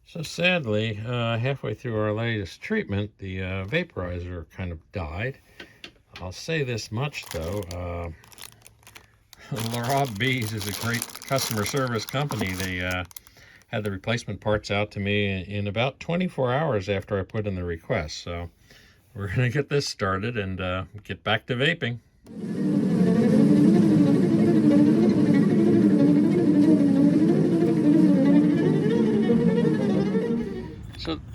So sadly, halfway through our latest treatment, the vaporizer kind of died. I'll say this much though, Lorobbees is a great customer service company. They had the replacement parts out to me in about 24 hours after I put in the request. So we're going to get this started and get back to vaping.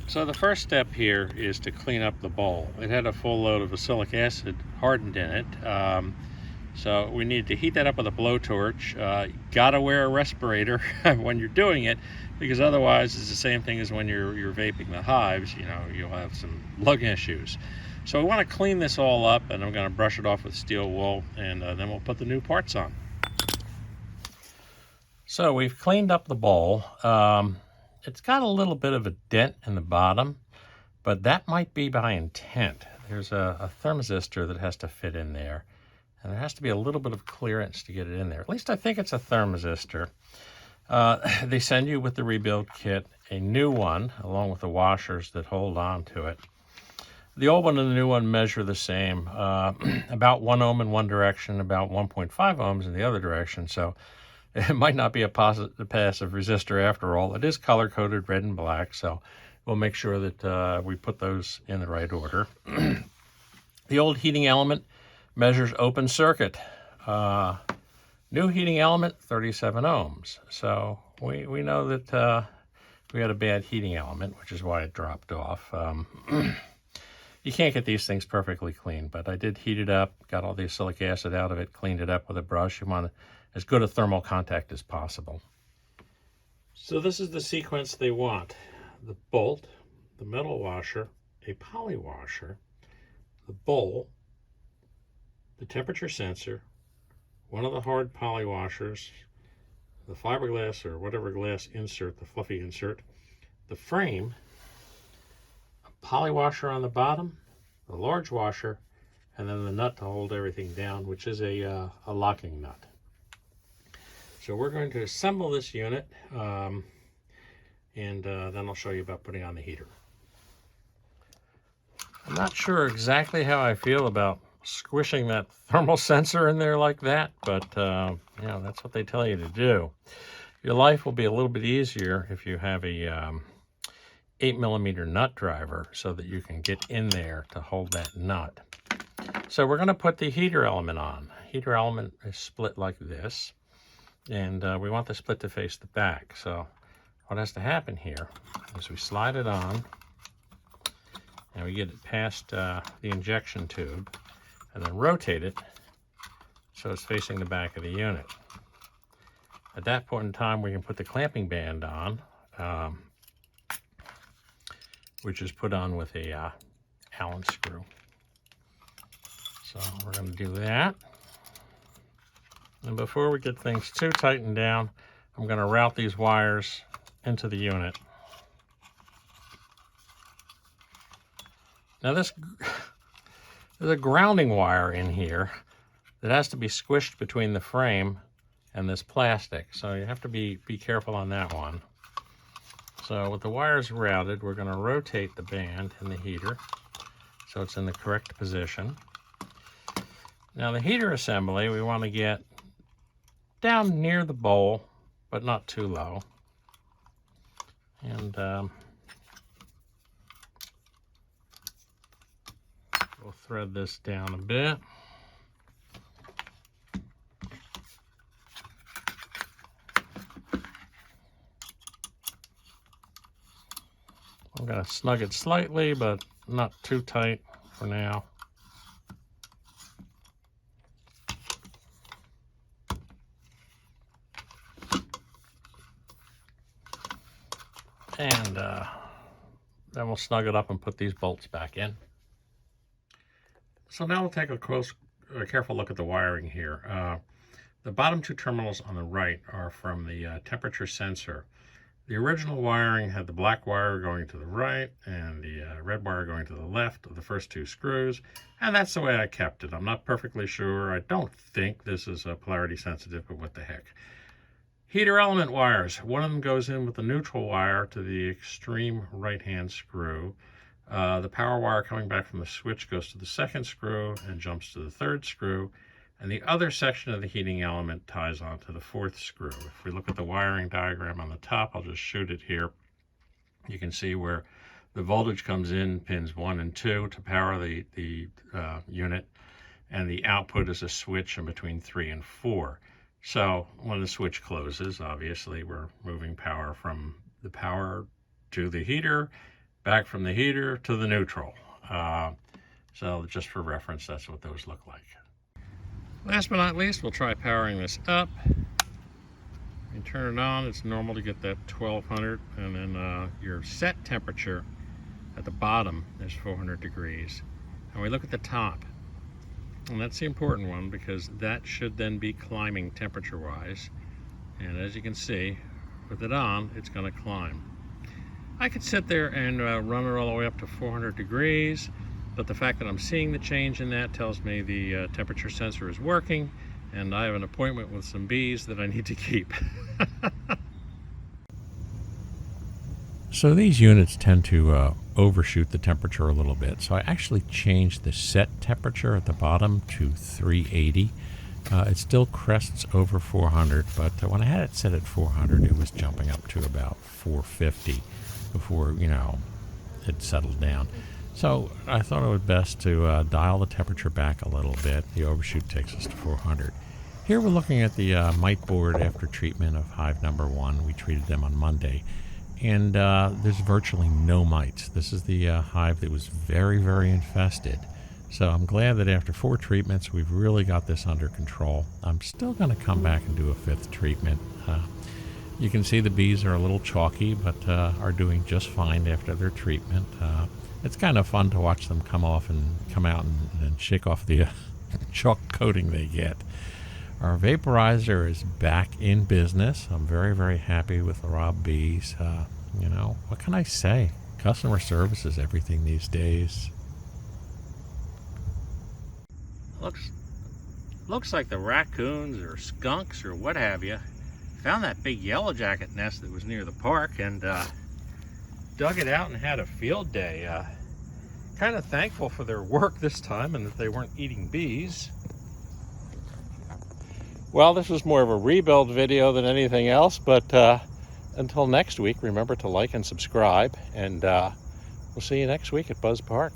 So the first step here is to clean up the bowl. It had a full load of acrylic acid hardened in it. So we need to heat that up with a blowtorch. Gotta wear a respirator when you're doing it, because otherwise it's the same thing as when you're vaping the hives. You know, you'll have some lung issues. So we want to clean this all up, and I'm going to brush it off with steel wool, and then we'll put the new parts on. So we've cleaned up the bowl. It's got a little bit of a dent in the bottom, but that might be by intent. There's a thermistor that has to fit in there, and there has to be a little bit of clearance to get it in there. At least I think it's a thermistor. They send you with the rebuild kit a new one, along with the washers that hold on to it. The old one and the new one measure the same, about 1 ohm in one direction, about 1.5 ohms in the other direction. So it might not be a passive resistor after all. It is color-coded red and black, so we'll make sure that we put those in the right order. The old heating element measures open circuit. New heating element, 37 ohms. So we know that we had a bad heating element, which is why it dropped off. You can't get these things perfectly clean, but I did heat it up, got all the acrylic acid out of it, cleaned it up with a brush. You want as good a thermal contact as possible. So this is the sequence they want. The bolt, the metal washer, a poly washer, the bowl, the temperature sensor, one of the hard poly washers, the fiberglass or whatever glass insert, the fluffy insert, the frame, a poly washer on the bottom, the large washer, and then the nut to hold everything down, which is a locking nut. So we're going to assemble this unit, and then I'll show you about putting on the heater. I'm not sure exactly how I feel about squishing that thermal sensor in there like that, but you know, that's what they tell you to do. Your life will be a little bit easier if you have a 8mm nut driver so that you can get in there to hold that nut. So we're going to put the heater element on. Heater element is split like this, and we want the split to face the back. So what has to happen here is we slide it on, and we get it past the injection tube, and then rotate it so it's facing the back of the unit. At that point in time, we can put the clamping band on, which is put on with a Allen screw. So we're going to do that. And before we get things too tightened down, I'm going to route these wires into the unit. Now there's a grounding wire in here that has to be squished between the frame and this plastic. So you have to be careful on that one. So with the wires routed, we're going to rotate the band in the heater so it's in the correct position. Now the heater assembly, we want to get down near the bowl, but not too low. And we'll thread this down a bit. I'm going to snug it slightly, but not too tight for now. And then we'll snug it up and put these bolts back in. So now we'll take a careful look at the wiring here. The bottom two terminals on the right are from the temperature sensor. The original wiring had the black wire going to the right and the red wire going to the left of the first two screws, and that's the way I kept it. I'm not perfectly sure. I don't think this is polarity sensitive, but what the heck. Heater element wires. One of them goes in with the neutral wire to the extreme right-hand screw. The power wire coming back from the switch goes to the second screw and jumps to the third screw. And the other section of the heating element ties onto the fourth screw. If we look at the wiring diagram on the top, I'll just shoot it here. You can see where the voltage comes in, pins 1 and 2 to power the unit, and the output is a switch in between 3 and 4. So when the switch closes, obviously we're moving power from the power to the heater, back from the heater to the neutral. So just for reference, that's what those look like. Last but not least, we'll try powering this up. You turn it on, it's normal to get that 1200, and then your set temperature at the bottom is 400 degrees. And we look at the top, and that's the important one because that should then be climbing temperature-wise. And as you can see, with it on, it's going to climb. I could sit there and run it all the way up to 400 degrees, but the fact that I'm seeing the change in that tells me the temperature sensor is working, and I have an appointment with some bees that I need to keep. So these units tend to overshoot the temperature a little bit, so I actually changed the set temperature at the bottom to 380. It still crests over 400, but when I had it set at 400, it was jumping up to about 450 before, it settled down. So I thought it was best to dial the temperature back a little bit. The overshoot takes us to 400. Here we're looking at the mite board after treatment of hive number 1. We treated them on Monday, and there's virtually no mites. This is the hive that was very, very infested. So I'm glad that after 4 treatments, we've really got this under control. I'm still going to come back and do a 5th treatment. You can see the bees are a little chalky, but are doing just fine after their treatment. It's kind of fun to watch them come out and shake off the chalk coating they get. Our vaporizer is back in business. I'm very, very happy with Lorobbees. What can I say? Customer service is everything these days. Looks like the raccoons or skunks or what have you found that big yellow jacket nest that was near the park and dug it out and had a field day. Kind of thankful for their work this time and that they weren't eating bees. Well, this was more of a rebuild video than anything else, but until next week, remember to like and subscribe, and we'll see you next week at Buzz Park.